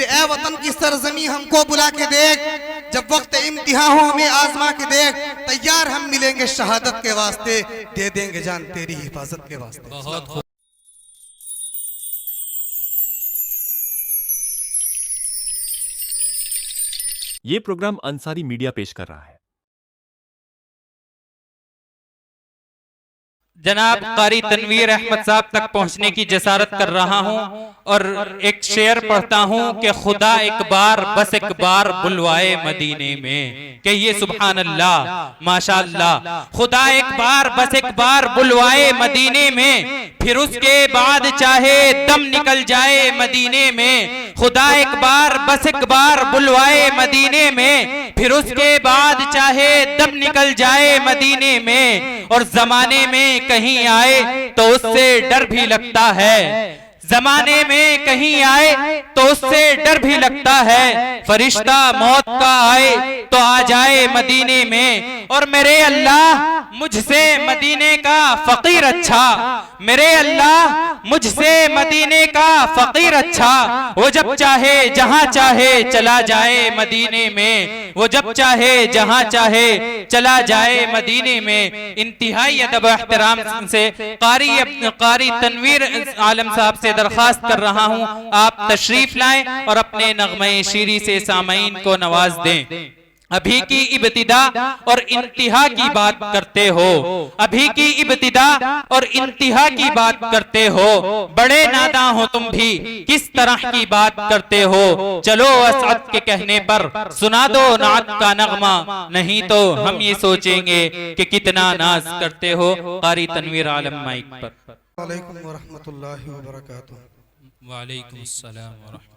फिर ए वतन की सरजमी हमको बुला के देख, जब वक्त इम्तिहान हो हमें आजमा के देख, तैयार हम मिलेंगे शहादत के वास्ते, दे देंगे जान तेरी हिफाजत के वास्ते। बहुत ये प्रोग्राम अंसारी मीडिया पेश कर रहा है। जनाब कारी तनवीर अहमद साहब तक पहुंचने की जसारत कर रहा हूं और एक शेर पढ़ता हूं कि खुदा एक बार बस एक बार बुलवाए मदीने में। कहिए सुभान अल्लाह, माशाअल्लाह। खुदा एक बार बस एक बार बुलवाए मदीने में, फिर उसके बाद चाहे दम निकल जाए मदीने में। खुदा एक बार बस एक बार बुलवाए मदीने में, फिर उसके बाद चाहे दम निकल जाए मदीने में। और जमाने में कहीं आए तो उससे डर भी लगता है, जमाने में कहीं आए तो उससे डर भी लगता है। फरिश्ता मौत का आए तो आ जाए मदीने में। और मेरे अल्लाह मुझसे मदीने का फकीर अच्छा, मेरे अल्लाह मुझसे मदीने का फकीर अच्छा। वो जब चाहे जहां चाहे चला जाए मदीने में, वो जब चाहे जहां चाहे चला जाए मदीने में। इंतहाई अदब एहतराम से कारी तनवीर आलम साहब से दरखास्त कर रहा हूं, आप तशरीफ लाएं और अपने नगमे शीरी से सामईन को नवाज दें। अभी की इब्तिदा और इंतहा की बात करते हो, अभी की इब्तिदा और इंतहा की बात करते हो। बड़े नादां हो तुम भी, किस तरह की बात करते हो। चलो असअद के कहने पर सुना दो नात का नगमा, नहीं तो हम ये सोचेंगे कि कितना नाज करते हो। कारी तनवीर आलम माइक पर। वालेकुम वरहमतुल्लाहि वबरकातुहू। वालेकुम अस्सलाम व रहमतुल्लाह।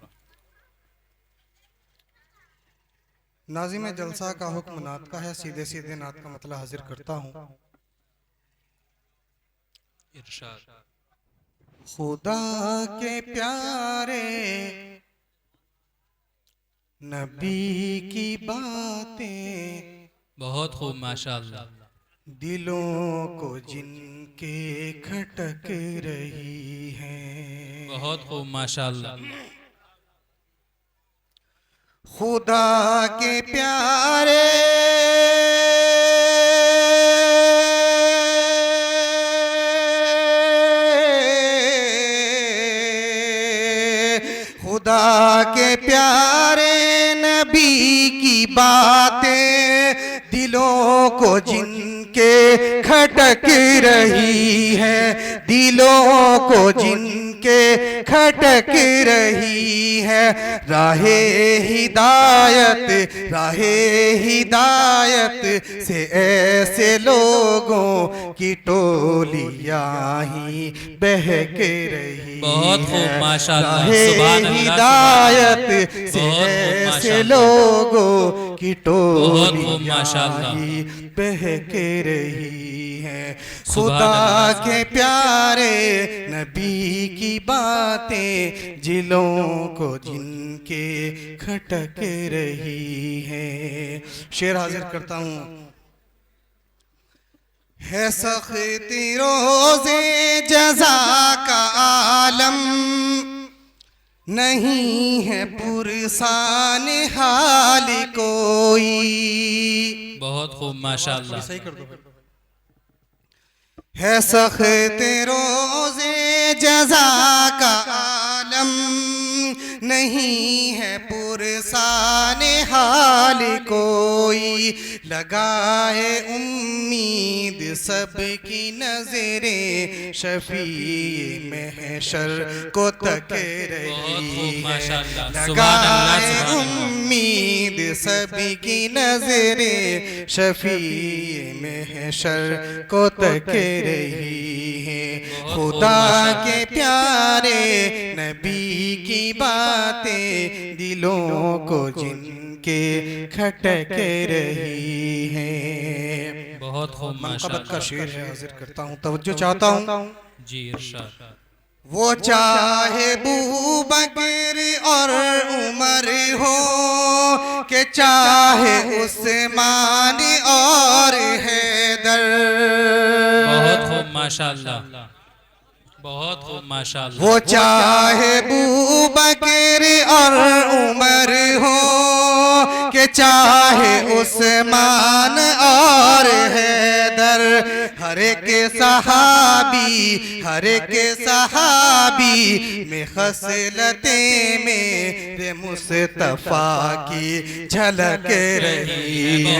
नाज़िम जलसा का हुक्म नात का है, सीधे सीधे नात का मतलब हाजिर करता हूँ। खुदा के प्यारे नबी की बातें, बहुत खूब माशाअल्लाह। दिलों को जिनके खटक रही हैं। बहुत खूब माशाअल्लाह। खुदा के प्यारे खुदा के प्यारे नबी की बातें, दिलों को जिनके खटक रही है, दिलों को जिनके खटक रही है। राहे हिदायत, राहे हिदायत से ऐसे लोगों की टोलियां ही बहक रही। बहुत खूब माशाअल्लाह, राहे सुभान अल्लाह, हिदायत से ऐसे लोगों की टोलियां ही बहक रही है। खुदा के प्यारे नबी की बातें, जिलों को जिनके खटक रही है। शेर हाजिर करता हूँ। है सख्ती रोज़े जज़ा का आलम, नहीं है पुरसान हाल कोई। बहुत खूब माशाअल्लाह। सही कर दो। है सख्त रोज़े जज़ा का आलम, नहीं है पुरसान हाल कोई। लगाए उम्मीद सबकी नजरें, शफी महशर को तक रही है। लगाए उम्मीद सबकी नजरें, शफी महशर को तक रही है। खुदा के प्यारे नबी की बातें, दिलों को जिनके खटक रही है। बहुत खूब मनक़बत का शेर है, हाजिर करता हूँ, तवज्जो चाहता हूँ जी। इरशाद। वो चाहे अबू बकर और उमर हो, के चाहे उस्मान और हैदर। बहुत खूब माशाअल्लाह, बहुत खूब माशाअल्लाह। वो चाहे बू बकर और उमर हो कि चाहे उस्मान और हैदर, हर एक सहाबी में खसलतें मेरे मुस्तफा की झलक रही है।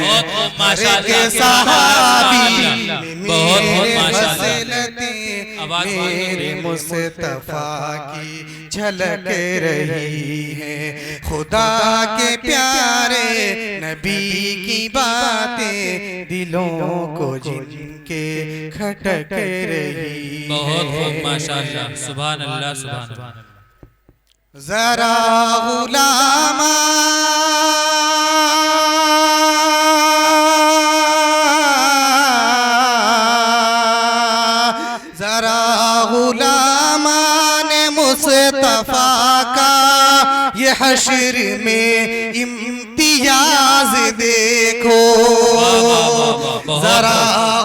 हर एक सहाबी मेरे खसलतें मेरे मुस्तफा की झलक रही है। खुदा के प्यारे नबी की बातें दिलों को जिनके खटक रही है। बहुत खूब माशाअल्लाह। सुभान अल्लाह सुभान अल्लाह। जरा गुलामा गुलामाने मुस्तफा का ये हश्र में इम्तियाज देखो। जरा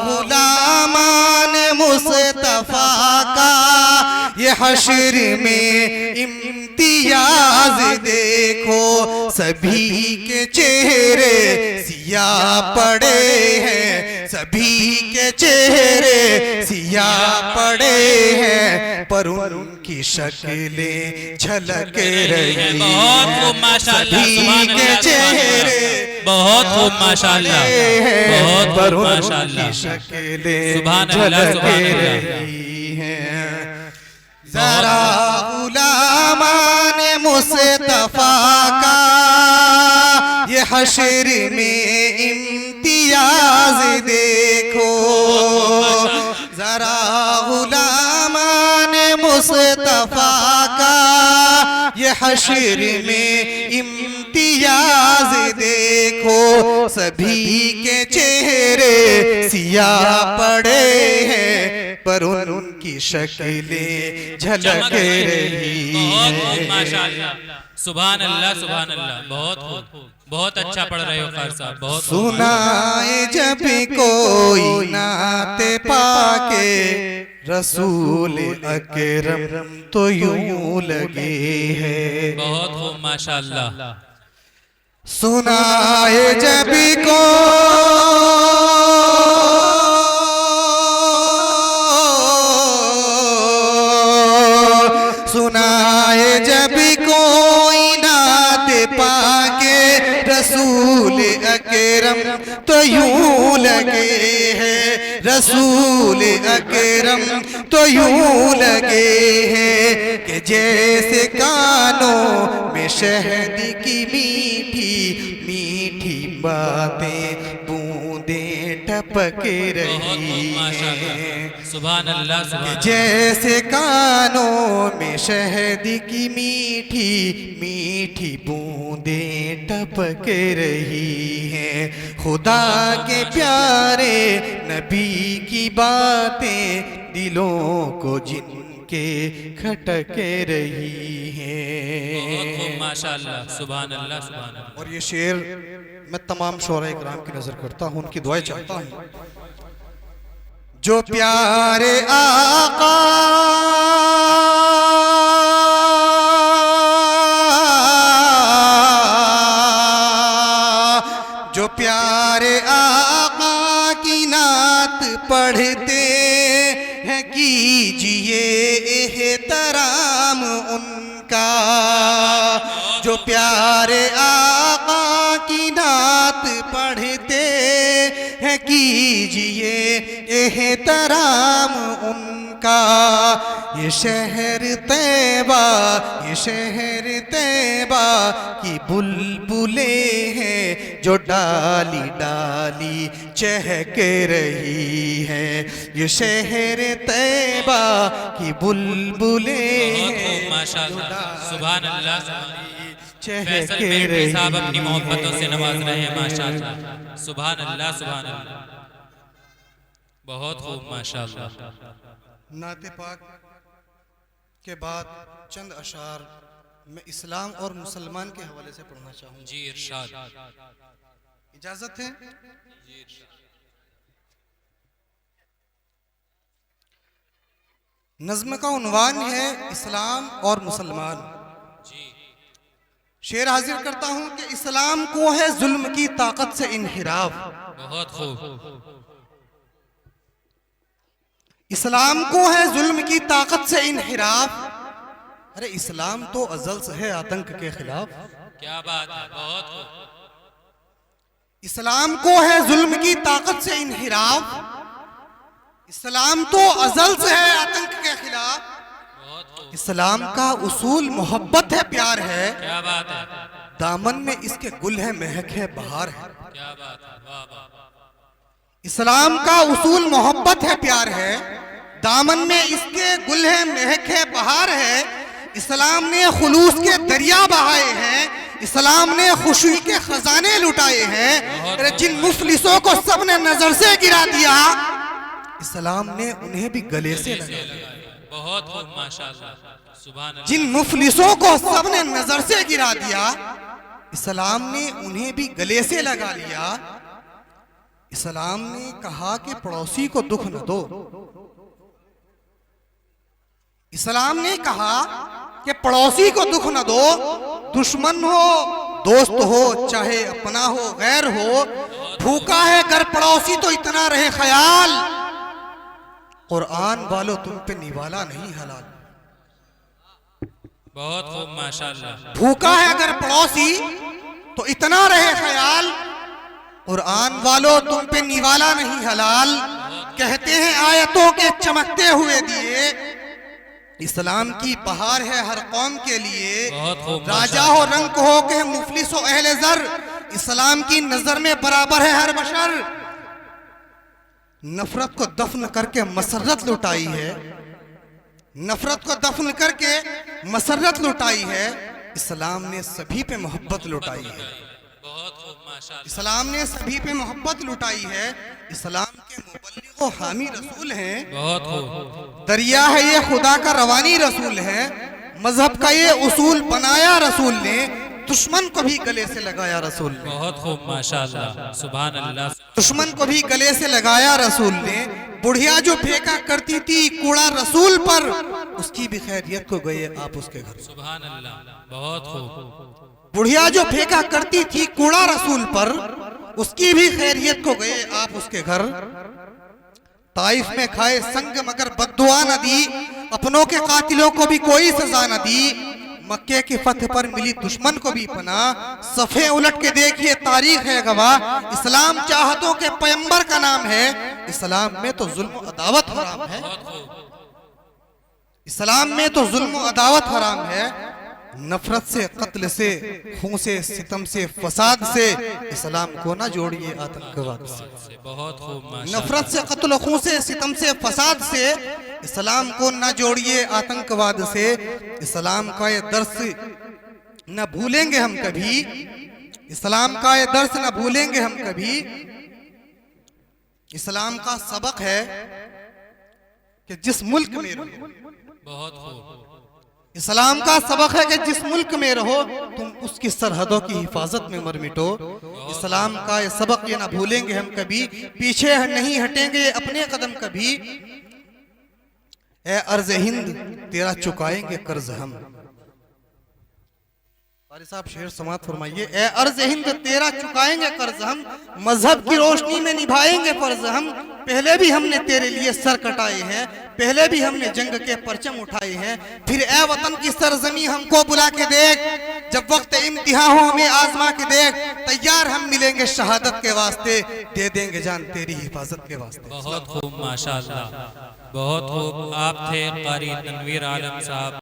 गुलामाने मुस्तफा का ये हश्र में इम्तियाज देखो। सभी के चेहरे सियाह पड़े हैं, सभी के चेहरे सियाह पड़े हैं, पर उनकी शक्लें झलक रही हैं। बहुत खूब माशाअल्लाह। सभी के चेहरे बहुत खूब माशाअल्लाह। बहुत पर खूब उनकी माशाअल्लाह। शक्लें सुभान अल्लाह झलक सुभान अल्लाह। रही हैं। जरा गुलामाने मुस्तफा का ये हश्र में इम्तियाज देखो। जरा गुलामाने मुस्तफा का ये हश्र में इम्तियाज देखो। सभी के चेहरे सियाह पड़े हैं, पर उनकी शक्लें झलक रही बहुत है। माशाअल्लाह। सुभान अल्लाह सुभान अल्लाह। बहुत खूब, बहुत अच्छा पढ़ रहे हो कार साहब। बहुत सुनाए जब कोई नाते पाके रसूल अकरम तो यूं लगे है। बहुत खूब माशाअल्लाह। सुनाए जब को सुनाए जब कोई नात पाके रसूल अकरम तो यूं लगे हैं। रसूल अकरम तो यूं लगे हैं कि जैसे कानों में शहद की मीठी मीठी बातें बूंदें टपक रही हैं। सुभान अल्लाह सुभान जैसे कानों में शहद की मीठी मीठी बूंदें टपक रही हैं। खुदा के प्यारे नबी की बातें दिलों को जिनके खटक रही हैं। माशाअल्लाह। सुभान अल्लाह सुभान अल्लाह। और ये शेर मैं तमाम शोरा इकराम की नजर करता हूँ, उनकी दुआएं चाहता हूँ। जो प्यारे आका जो प्यारे आका की नात पढ़ते हैं कीजिए एहतराम उनका। जो प्यारे आका की नात पढ़ते हैं कीजिए एहतराम उनका। ये शहर तैबा ये शहर तैबा की बुलबुलें हैं जो डाली डाली चहक रही हैं। ये शहर तैबा की बुलबुलें हैं माशाअल्लाह। सुभान अल्लाह। चहक फैसल मेरठी साहब रही अपनी मोहब्बतों से हैं। नवाज रहे हैं माशाअल्लाह। सुभान अल्लाह सुभान अल्लाह। बहुत खूब माशाअल्लाह। नाते पाक के बाद चंद अशार मैं इस्लाम और मुसलमान के हवाले से पढ़ना चाहूँगा। जी इरशाद। इजाजत है? नज्म का उन्वान है इस्लाम और मुसलमान। शेर हाजिर करता हूं कि इस्लाम को है जुल्म की ताकत से इनहिराफ। बहुत खूब। इस्लाम को है जुल्म की ताकत से इनहिराफ। अरे इस्लाम तो अज़ल से है आतंक के खिलाफ। क्या बात है, बहुत खूब। इस्लाम को है जुल्म की ताकत से इनहिराफ। इस्लाम तो अज़ल से है आतंक के खिलाफ। इस्लाम का उसूल मोहब्बत है, प्यार है। क्या बात है, दामन में इसके गुल है, महक है, बहार है। क्या बात है, वाह वाह। इस्लाम का उसूल मोहब्बत है, प्यार है। दामन में इसके गुल है, महक है, बहार है। इस्लाम ने खुलूस के दरिया बहाए हैं। इस्लाम ने खुशी के खजाने लुटाए हैं। अरे जिन मुफलिसों को सबने नजर से गिरा दिया, इस्लाम ने उन्हें भी गले से लगाया। बहुत खूब, माशाअल्लाह, सुभान अल्लाह। जिन मुफलिसों को सबने नजर से गिरा दिया, इस्लाम ने उन्हें भी गले से लगा लिया। इस्लाम ने कहा कि पड़ोसी को दुख न दो। इस्लाम ने कहा कि पड़ोसी को दुख न दो। दुश्मन हो, दोस्त हो, चाहे अपना हो, गैर हो, भूखा है घर पड़ोसी तो इतना रहे ख्याल। कुरान वालों तुम पे निवाला नहीं हलाल। बहुत खूब, माशाअल्लाह। भूखा है अगर पड़ोसी तो इतना रहे ख्याल। कुरान वालों तुम पे निवाला नहीं हलाल। कहते हैं आयतों के चमकते हुए दिए, इस्लाम की बहार है हर कौम के लिए। राजा हो, रंग हो के मुफलिस हो, अहले जर, इस्लाम की नजर में बराबर है हर बशर। नफरत को दफन करके मसरत लुटाई है। नफरत को दफन करके मसरत लुटाई है। इस्लाम ने सभी पे मोहब्बत लुटाई है। बहुत खूब, माशाअल्लाह। इस्लाम ने सभी पे मोहब्बत लुटाई है। इस्लाम के मुबल्लिग व हामी रसूल हैं। बहुत खूब। दरिया है ये खुदा का रवानी रसूल है। मजहब का ये उसूल बनाया रसूल ने, दुश्मन को भी गले से लगाया रसूल ने। बहुत खूब, माशाअल्लाह, सुभान अल्लाह। दुश्मन को भी गले से लगाया रसूल ने। बुढ़िया जो फेंका करती थी कूड़ा रसूल पर, उसकी भी खैरियत को गए आप उसके घर। सुभान अल्लाह, बहुत खूब। बुढ़िया जो फेंका करती थी कूड़ा रसूल पर, उसकी भी खैरियत को गए आप उसके घर। ताइफ में खाए संग मगर बद्दुआ न दी, अपनों के कातिलों को भी कोई सजा न दी। मक्के की फतह पर मिली दुश्मन को भी पना। सफ़े उलट के देखिए तारीख है गवाह। इस्लाम चाहतों के पैगंबर का नाम है। इस्लाम में तो जुल्म अदावत हराम है। इस्लाम में तो जुल्म अदावत हराम है। नफरत से, कत्ल से, खून से, सितम से, फसाद से इस्लाम को ना जोड़िए आतंकवाद से। बहुत खूब। नफरत से, कत्ल, खून से, सितम से, फसाद से इस्लाम को ना जोड़िए आतंकवाद से। इस्लाम का ये दर्स न भूलेंगे हम कभी। इस्लाम का ये दर्स न भूलेंगे हम कभी। इस्लाम का सबक है कि जिस मुल्क में रहो, बहुत खूब। इस्लाम का सबक है कि जिस मुल्क में रहो तुम उसकी सरहदों की हिफाजत में मर मिटो। इस्लाम का ये सबक ये ना भूलेंगे हम कभी। पीछे नहीं हटेंगे अपने कदम कभी। ए अर्ज़ हिंद तेरा चुकाएंगे कर्ज हम। कारी साहब शेर समात फरमाइए। ए अर्ज़ हिंद तेरा चुकाएंगे कर्ज हम, मजहब की रोशनी में निभाएंगे फर्ज हम। पहले भी हमने तेरे लिए सर कटाए हैं, पहले भी हमने जंग के परचम उठाए हैं। फिर ए वतन की सरजमी हमको बुला के देख, जब वक्त इम्तिहान हो हमें आजमा के देख। तैयार हम मिलेंगे शहादत के वास्ते, दे देंगे जान तेरी हिफाजत के वास्ते। बहुत खूब, माशाअल्लाह, बहुत खूब। आप थे कारी तनवीर आलम साहब।